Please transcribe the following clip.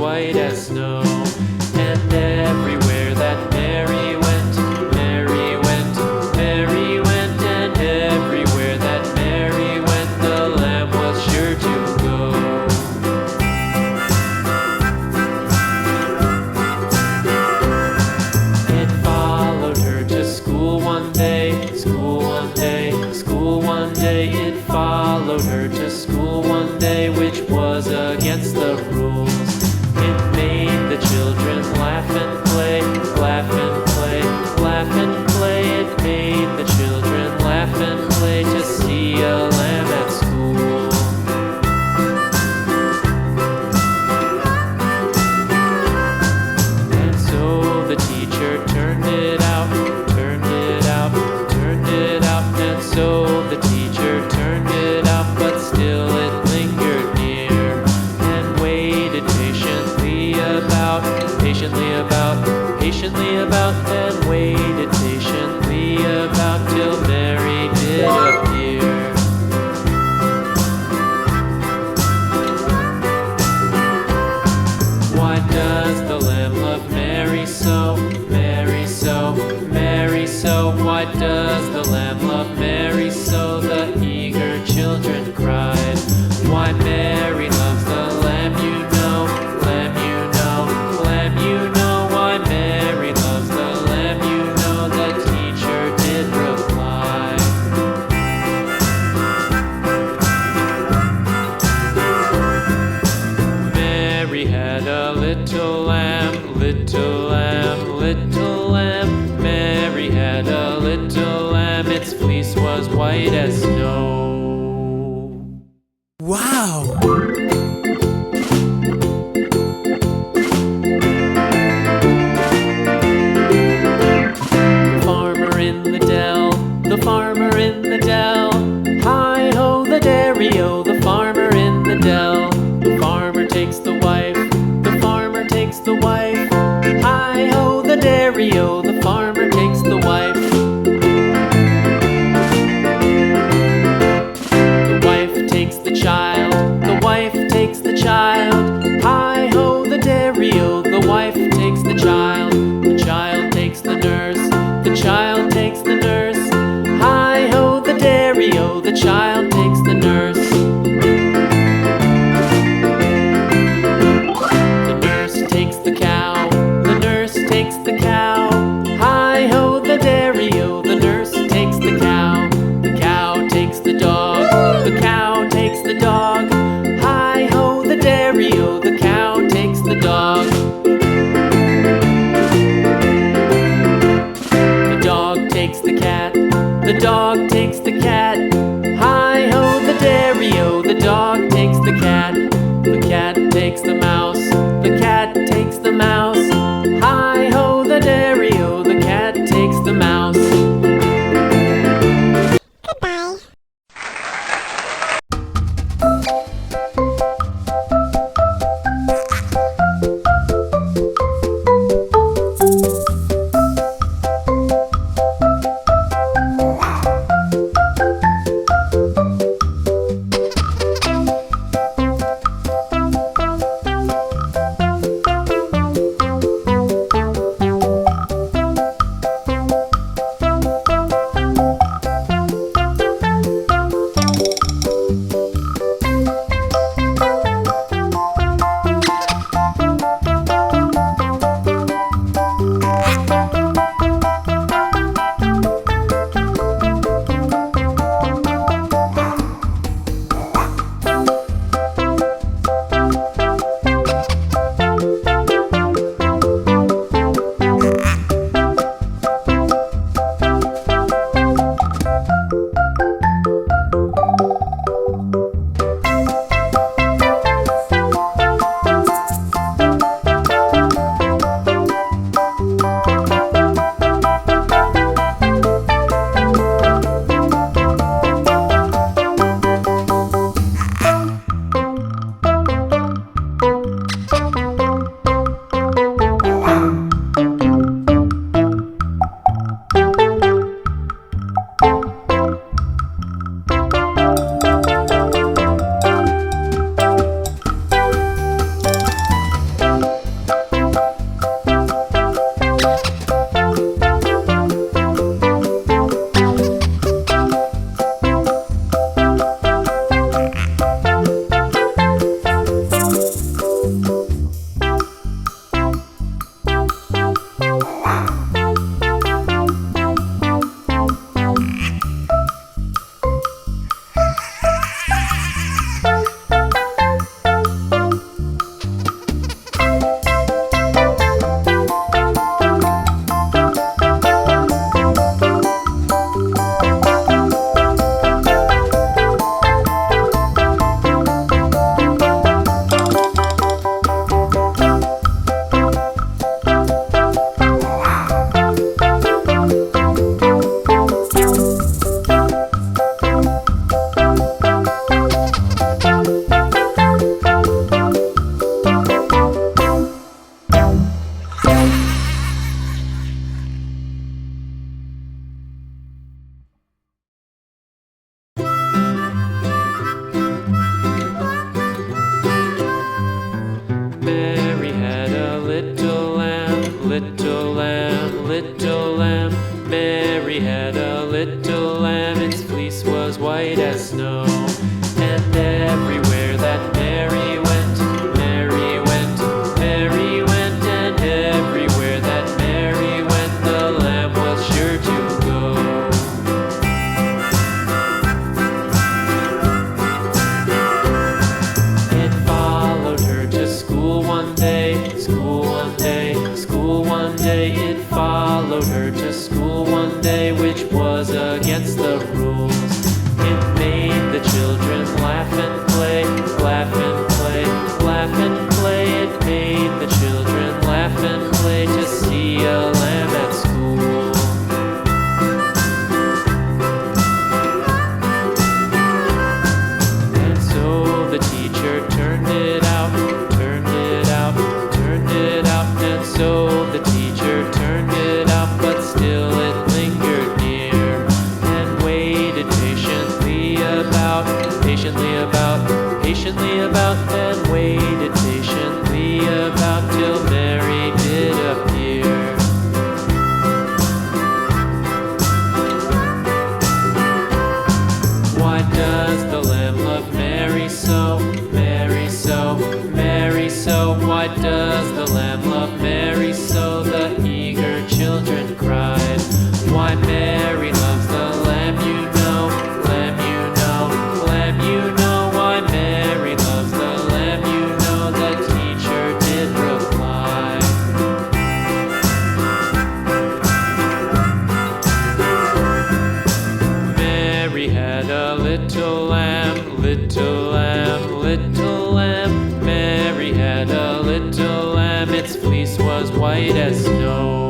white as snow. And everywhere that Mary went, Mary went, Mary went, and everywhere that Mary went, the lamb was sure to go. It followed her to school one day, school one day, school one day. It followed her to school one day, which was against the rules. It made the children laugh and play, laugh and play, laugh and play. It made the children laugh and play to see a lamb at school. And so the teacher turned it out, turned it out, turned it out. And so the teacher turned it out, but still it lingered near and waited patiently about, patiently about, and waited patiently about till Mary did appear. Why does the lamb love Mary so, Mary so, Mary so? Why does the lamb love Mary so? The eager children cried. Why Mary loves the lamb, you know, lamb, you know, lamb, you know. Why Mary loves the lamb, you know, the teacher did reply. Mary had a little lamb, little lamb, little lamb. Mary had a little lamb, its fleece was white as snow. Wow! The farmer in the dell, the farmer in the dell. Hi-ho, the dairy-o, the farmer in the dell. The farmer takes the wife, the farmer takes the wife. Hi-ho, the dairy-o, the farmer takes the wife. The wife takes the child, the wife takes the child. Hi-ho, the dairy-o, the wife takes the child. The child takes the nurse, the child takes the nurse. Hi-ho, the dairy-o, the child takes the nurse. The nurse takes the cow, the nurse takes the cow. Hi-ho, the dairy-o, the nurse takes the cow. The cow takes the dog, the cow takes the dog. Hi-ho, the dairy-o, the cow takes the dog. The dog takes the cat, the dog takes the cat. Hi-ho, the dairy-o, the dog takes the cat. The cat takes the mouse, the cat takes the mouse. Hi-ho, the dairy-o, the cat takes the mouse. Goodbye. followed her to school one day, which was against the rules. It made the children laugh and play, laugh and play, laugh and play. It made the children laugh and play to see a lamb at school. And so the teacher turned it out, turned it out, turned it out. And so the teacher turned it out, but still it lingered near and waited patiently about, patiently about, patiently about, and waited patiently about till Mary did appear. Why does the lamb love Mary so, Mary so, Mary so? Why does the lamb love Mary so? The eager children cried. Why Mary loves the lamb, you know, lamb, you know, lamb, you know. Why Mary loves the lamb, you know, the teacher did reply. Mary had a little lamb, little lamb, little lamb. Mary had a little lamb, its fleece was white as snow.